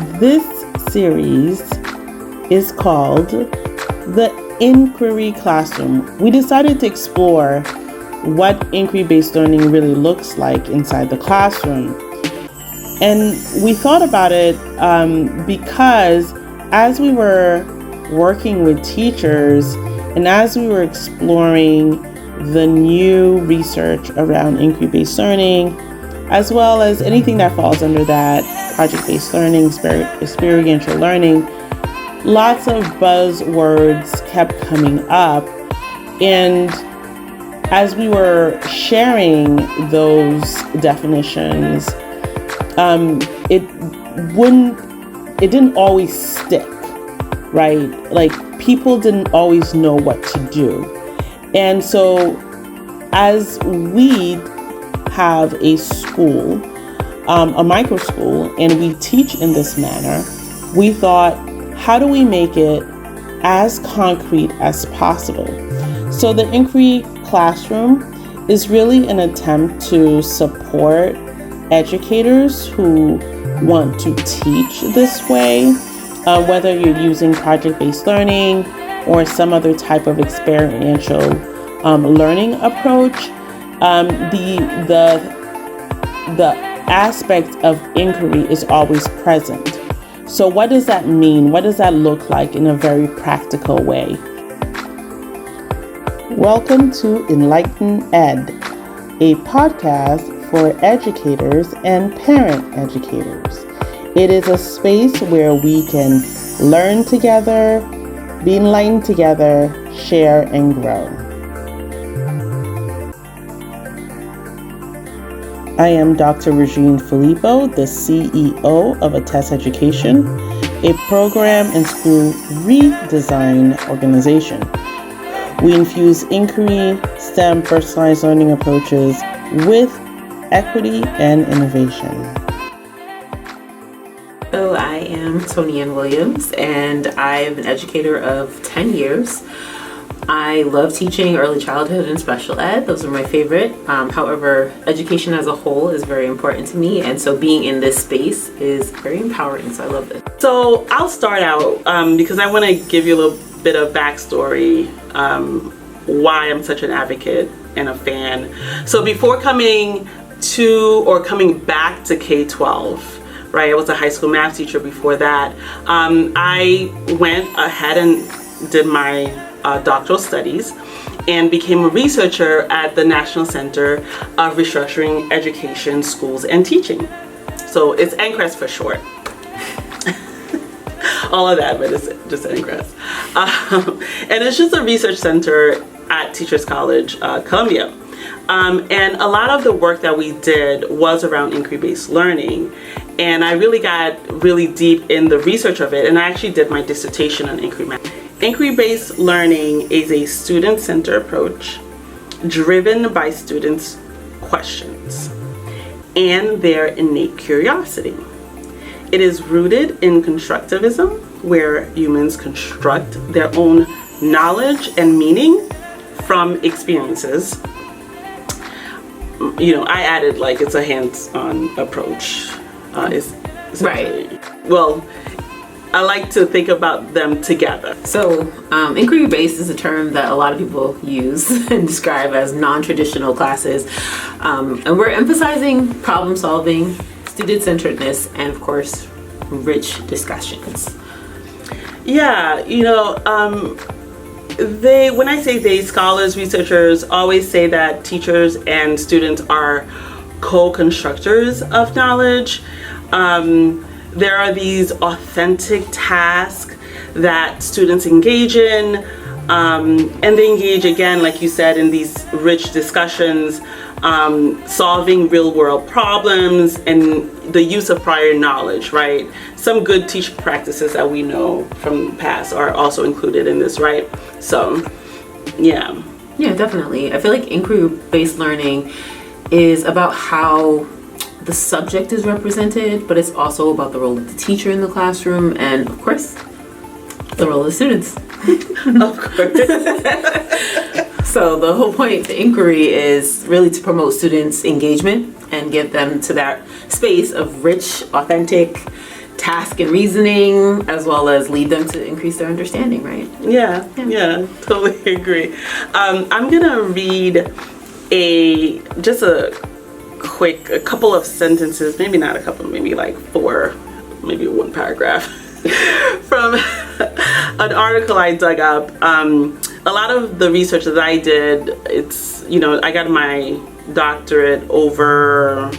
This series is called The Inquiry Classroom. We decided to explore what inquiry-based learning really looks like inside the classroom. And we thought about it because as we were working with teachers and as we were exploring the new research around inquiry-based learning, as well as anything that falls under that, project-based learning, experiential learning, lots of buzzwords kept coming up. And as we were sharing those definitions, it didn't always stick, right? Like, people didn't always know what to do. And so as we have a school, a micro school, and we teach in this manner, we thought, how do we make it as concrete as possible? So the Inquiry Classroom is really an attempt to support educators who want to teach this way, whether you're using project-based learning or some other type of experiential learning approach. The aspect of inquiry is always present. So what does that mean? What does that look like in a very practical way? Welcome to Enlighten Ed, a podcast for educators and parent educators. It is a space where we can learn together, be enlightened together, share and grow. I am Dr. Regine Filippo, the CEO of Attest Education, a program and school redesign organization. We infuse inquiry, STEM, personalized learning approaches with equity and innovation. So I am Tony Ann Williams, and I am an educator of 10 years. I love teaching early childhood and special ed. Those are my favorite. However, education as a whole is very important to me, and so being in this space is very empowering, so I love this. So I'll start out because I want to give you a little bit of backstory why I'm such an advocate and a fan. So before coming back to K-12, right, I was a high school math teacher before that, I went ahead and did my doctoral studies and became a researcher at the National Center of Restructuring Education, Schools, and Teaching. So it's NCRES for short. All of that, but it's just NCRES. And it's just a research center at Teachers College, Columbia. And a lot of the work that we did was around inquiry-based learning. And I really got really deep in the research of it, and I actually did my dissertation on inquiry. Inquiry-based learning is a student-centered approach driven by students' questions and their innate curiosity. It is rooted in constructivism, where humans construct their own knowledge and meaning from experiences. You know, I added like it's a hands-on approach. Right. Well, I like to think about them together. So inquiry-based is a term that a lot of people use and describe as non-traditional classes. And we're emphasizing problem solving, student-centeredness, and of course, rich discussions. Yeah, you know, when I say they, scholars, researchers always say that teachers and students are co-constructors of knowledge. There are these authentic tasks that students engage in, and they engage, again, like you said, in these rich discussions, solving real-world problems and the use of prior knowledge, right? Some good teaching practices that we know from the past are also included in this, right? So, yeah. Yeah, definitely. I feel like inquiry-based learning is about how the subject is represented, but it's also about the role of the teacher in the classroom and, of course, the role of the students. Of course. So the whole point of inquiry is really to promote students' engagement and get them to that space of rich, authentic task and reasoning, as well as lead them to increase their understanding, right? Yeah, totally agree. I'm gonna read a couple of sentences, maybe not a couple, maybe like 4, maybe 1 paragraph from an article I dug up. A lot of the research that I did, I got my doctorate over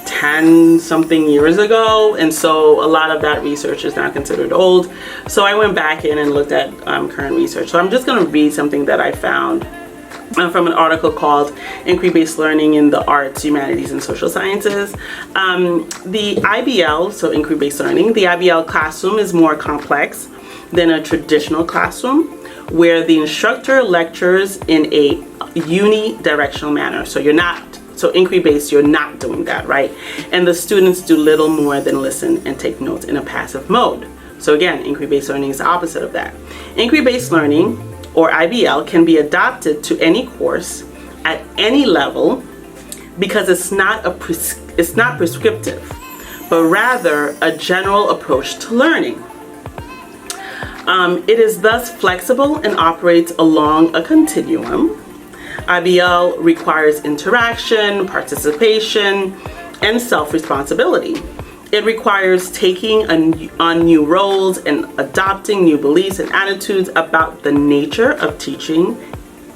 10 something years ago, and so a lot of that research is now considered old. So I went back in and looked at current research. So I'm just going to read something that I found from an article called Inquiry-Based Learning in the Arts, Humanities, and Social Sciences. The IBL, so Inquiry-Based Learning, the IBL classroom is more complex than a traditional classroom, where the instructor lectures in a unidirectional manner. So inquiry-based, you're not doing that, right? And the students do little more than listen and take notes in a passive mode. So again, inquiry-based learning is the opposite of that. Inquiry-based learning, or IBL, can be adopted to any course at any level because it's not prescriptive, but rather a general approach to learning. It is thus flexible and operates along a continuum. IBL requires interaction, participation, and self-responsibility. It requires taking on new roles and adopting new beliefs and attitudes about the nature of teaching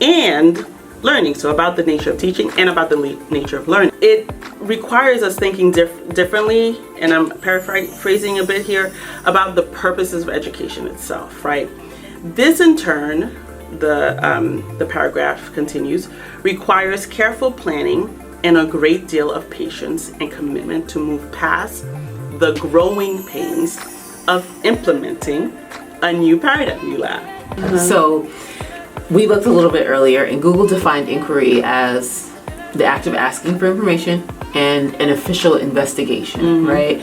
and learning. So about the nature of teaching and about the nature of learning. It requires us thinking differently, and I'm paraphrasing a bit here, about the purposes of education itself, right? This in turn, the paragraph continues, requires careful planning and a great deal of patience and commitment to move past the growing pains of implementing a new paradigm. You laugh. Mm-hmm. So we looked a little bit earlier, and Google defined inquiry as the act of asking for information and an official investigation, right?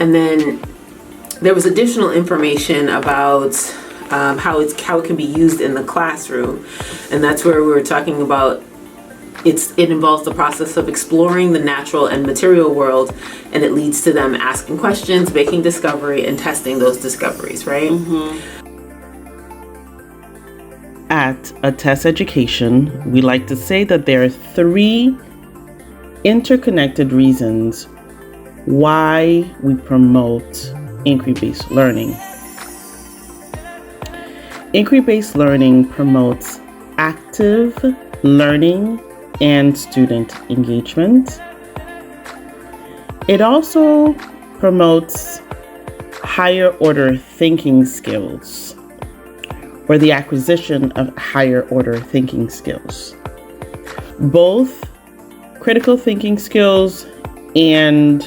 And then there was additional information about how it can be used in the classroom, and that's where we were talking about it involves the process of exploring the natural and material world, and it leads to them asking questions, making discovery, and testing those discoveries, right? At Attest Education, we like to say that there are 3 interconnected reasons why we promote inquiry-based learning. Inquiry-based learning promotes active learning and student engagement. It also promotes higher order thinking skills, or the acquisition of higher order thinking skills, both critical thinking skills and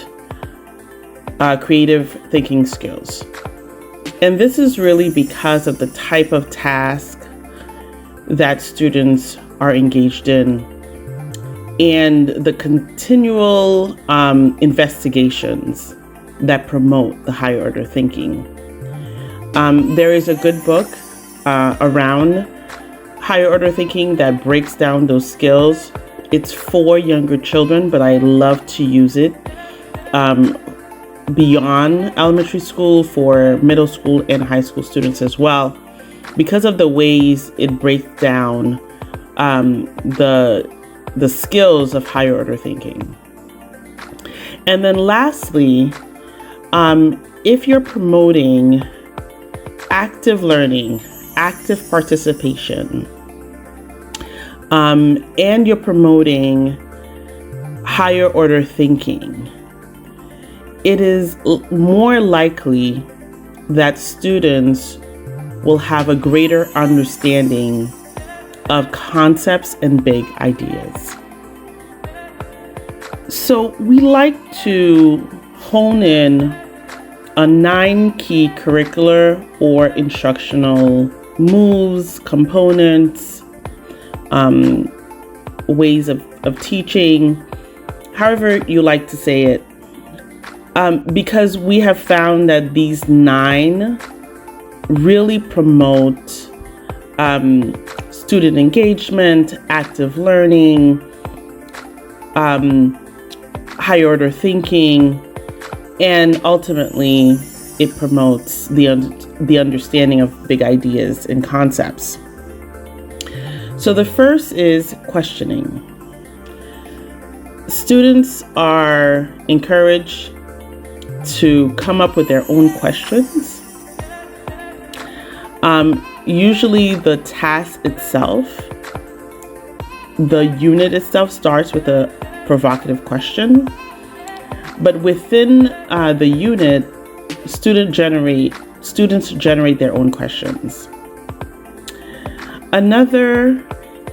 creative thinking skills. And this is really because of the type of task that students are engaged in and the continual investigations that promote the higher order thinking. There is a good book around higher order thinking that breaks down those skills. It's for younger children, but I love to use it beyond elementary school for middle school and high school students as well, because of the ways it breaks down the skills of higher order thinking. And then lastly, if you're promoting active learning, active participation, and you're promoting higher order thinking, it is more likely that students will have a greater understanding of concepts and big ideas. So we like to hone in on 9 key curricular or instructional moves, components, ways of teaching, however you like to say it, because we have found that these 9 really promote student engagement, active learning, higher order thinking, And ultimately, it promotes the understanding of big ideas and concepts. So the first is questioning. Students are encouraged to come up with their own questions. Usually the task itself, the unit itself starts with a provocative question, but within the unit, students generate their own questions. Another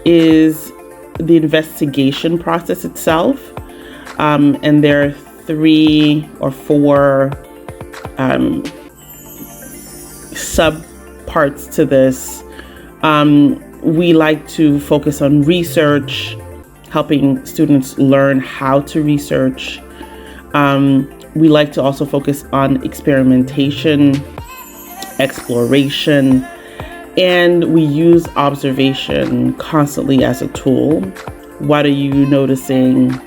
is the investigation process itself, and there are 3 or 4 sub parts to this. We like to focus on research, helping students learn how to research. We like to also focus on experimentation, exploration, and we use observation constantly as a tool. What are you noticing?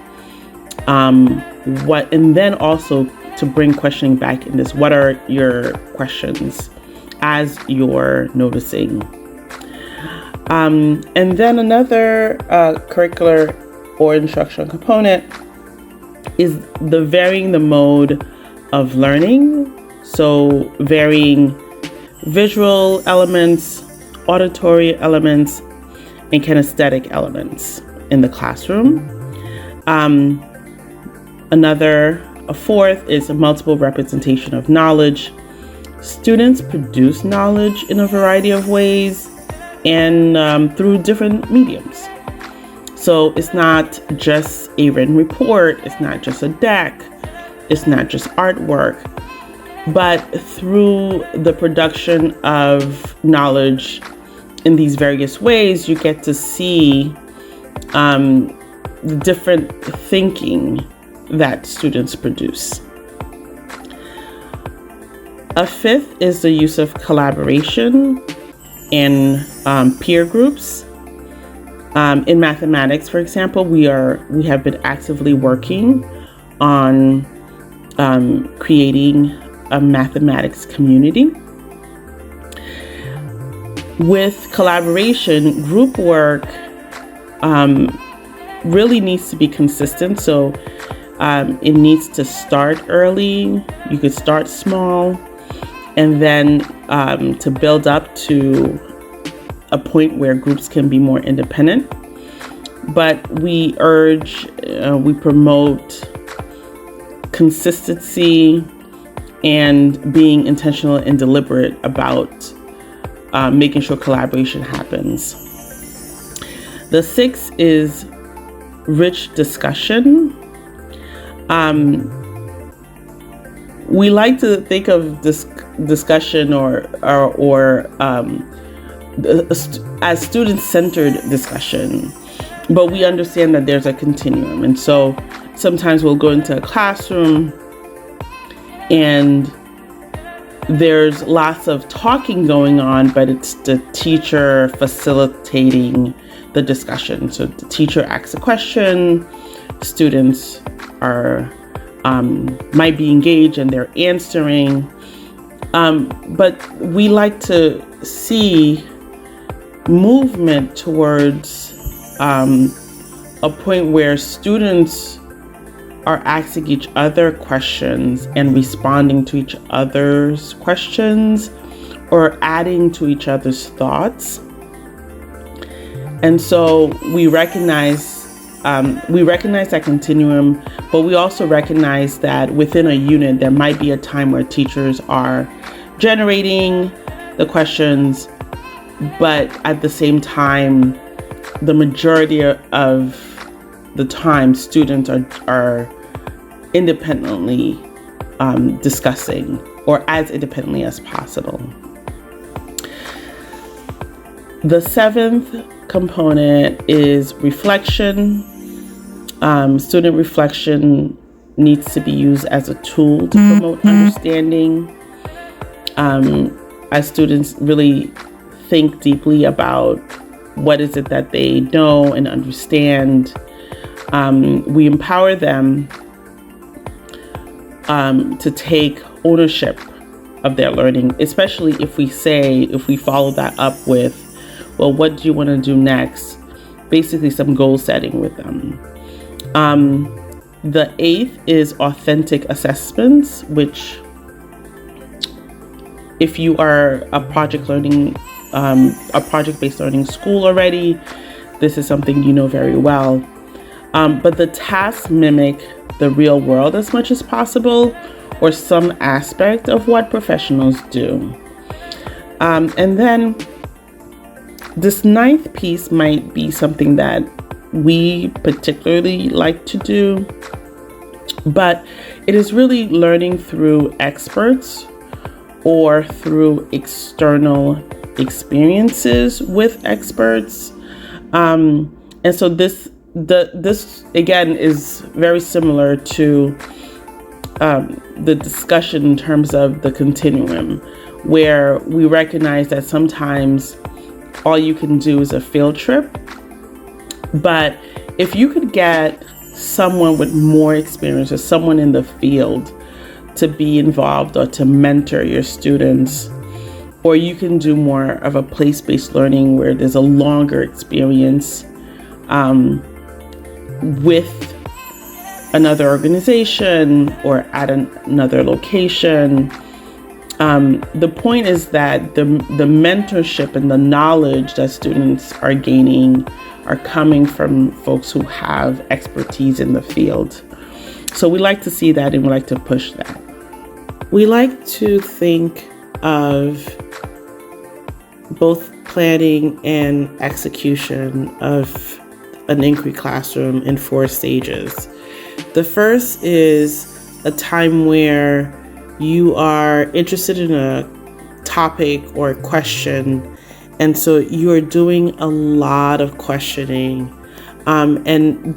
And then also to bring questioning back in this. What are your questions as you're noticing? And then another curricular or instructional component is varying the mode of learning. So varying visual elements, auditory elements, and kinesthetic elements in the classroom. A fourth is a multiple representation of knowledge. Students produce knowledge in a variety of ways and through different mediums. So it's not just a written report, it's not just a deck, it's not just artwork, but through the production of knowledge in these various ways, you get to see the different thinking that students produce. A fifth is the use of collaboration and peer groups. In mathematics, for example, we have been actively working on creating a mathematics community. With collaboration, group work really needs to be consistent. So it needs to start early. You could start small, and then to build up to a point where groups can be more independent. But we promote consistency and being intentional and deliberate about making sure collaboration happens. The sixth is rich discussion. We like to think of this discussion as student-centered discussion, but we understand that there's a continuum. And so sometimes we'll go into a classroom and there's lots of talking going on, but it's the teacher facilitating the discussion. So the teacher asks a question, students might be engaged and they're answering. But we like to see movement towards a point where students are asking each other questions and responding to each other's questions or adding to each other's thoughts. And so we recognize that continuum, but we also recognize that within a unit, there might be a time where teachers are generating the questions, but at the same time, the majority of the time, students are independently discussing, or as independently as possible. The seventh component is reflection. Student reflection needs to be used as a tool to promote understanding. As students really think deeply about what is it that they know and understand, we empower them to take ownership of their learning, especially if we follow that up with, well, what do you want to do next? Basically some goal setting with them. The 8th is authentic assessments, which if you are a project-based learning school already, this is something you know very well. But the tasks mimic the real world as much as possible, or some aspect of what professionals do. And then this 9th piece might be something that we particularly like to do, but it is really learning through experts or through external experiences with experts. And so this again is very similar to the discussion in terms of the continuum, where we recognize that sometimes all you can do is a field trip. But if you could get someone with more experience or someone in the field to be involved or to mentor your students, or you can do more of a place-based learning where there's a longer experience with another organization or at another location. The point is that the mentorship and the knowledge that students are gaining are coming from folks who have expertise in the field. So we like to see that, and we like to push that. We like to think of both planning and execution of an inquiry classroom in 4 stages. The first is a time where you are interested in a topic or a question, and so you are doing a lot of questioning, and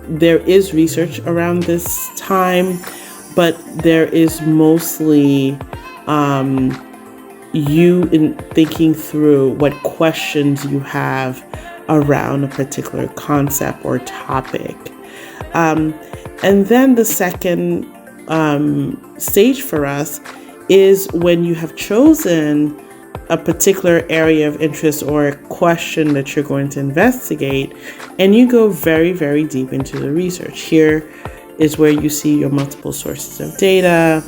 there is research around this time, but there is mostly you in thinking through what questions you have around a particular concept or topic. And then the second stage for us is when you have chosen a particular area of interest or a question that you're going to investigate, and you go very, very deep into the research. Here is where you see your multiple sources of data,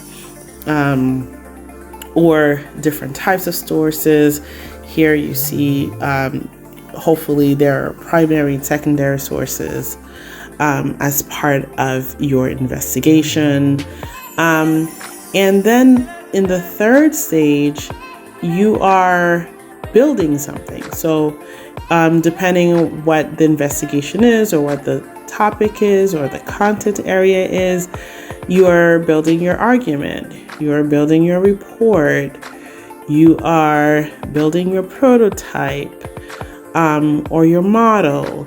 or different types of sources. Here you see, hopefully there are primary and secondary sources as part of your investigation. And then in the third stage, you are building something. So depending on what the investigation is, or what the topic is, or the content area is, you are building your argument, you are building your report, you are building your prototype, or your model.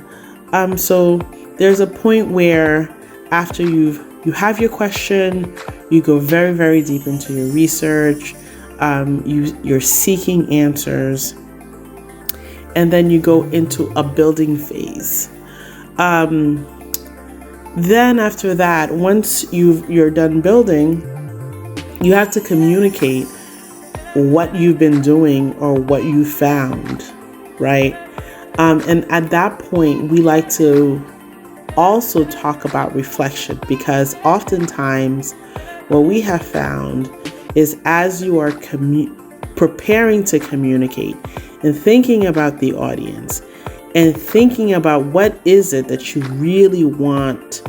So there's a point where after you have your question, you go very, very deep into your research, you're seeking answers, and then you go into a building phase. Then after that, once you're done building, you have to communicate what you've been doing or what you found, right? And at that point, we like to also talk about reflection, because oftentimes what we have found is as you are preparing to communicate and thinking about the audience and thinking about what is it that you really want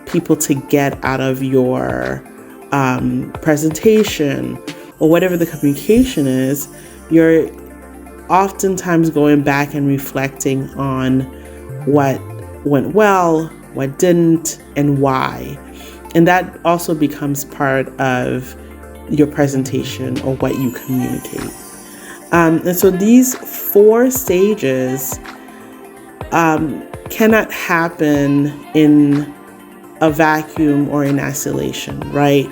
people to get out of your presentation or whatever the communication is, you're oftentimes going back and reflecting on what went well, what didn't, and why. And that also becomes part of your presentation or what you communicate. And so these 4 stages cannot happen in a vacuum or in isolation, right?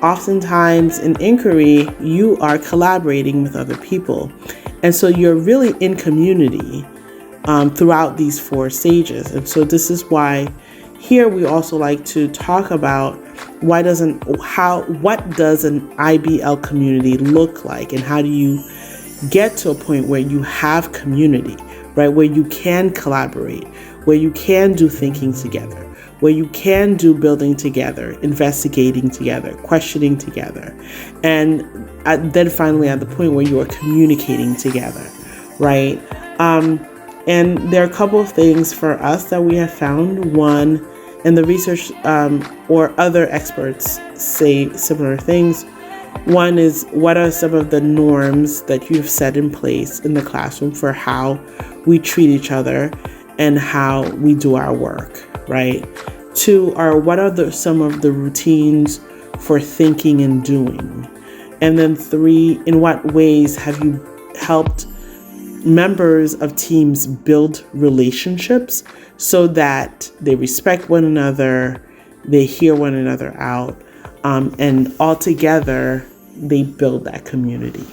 Oftentimes in inquiry, you are collaborating with other people. And so you're really in community throughout these 4 stages. And so this is why here we also like to talk about what does an IBL community look like, and how do you get to a point where you have community, right? Where you can collaborate, where you can do thinking together, where you can do building together, investigating together, questioning together, and then finally at the point where you are communicating together, right? And there are a couple of things for us that we have found. One, and the research or other experts say similar things. One is, what are some of the norms that you've set in place in the classroom for how we treat each other and how we do our work, right? Two are, what are some of the routines for thinking and doing? And then three, in what ways have you helped members of teams build relationships so that they respect one another, they hear one another out, and all together they build that community.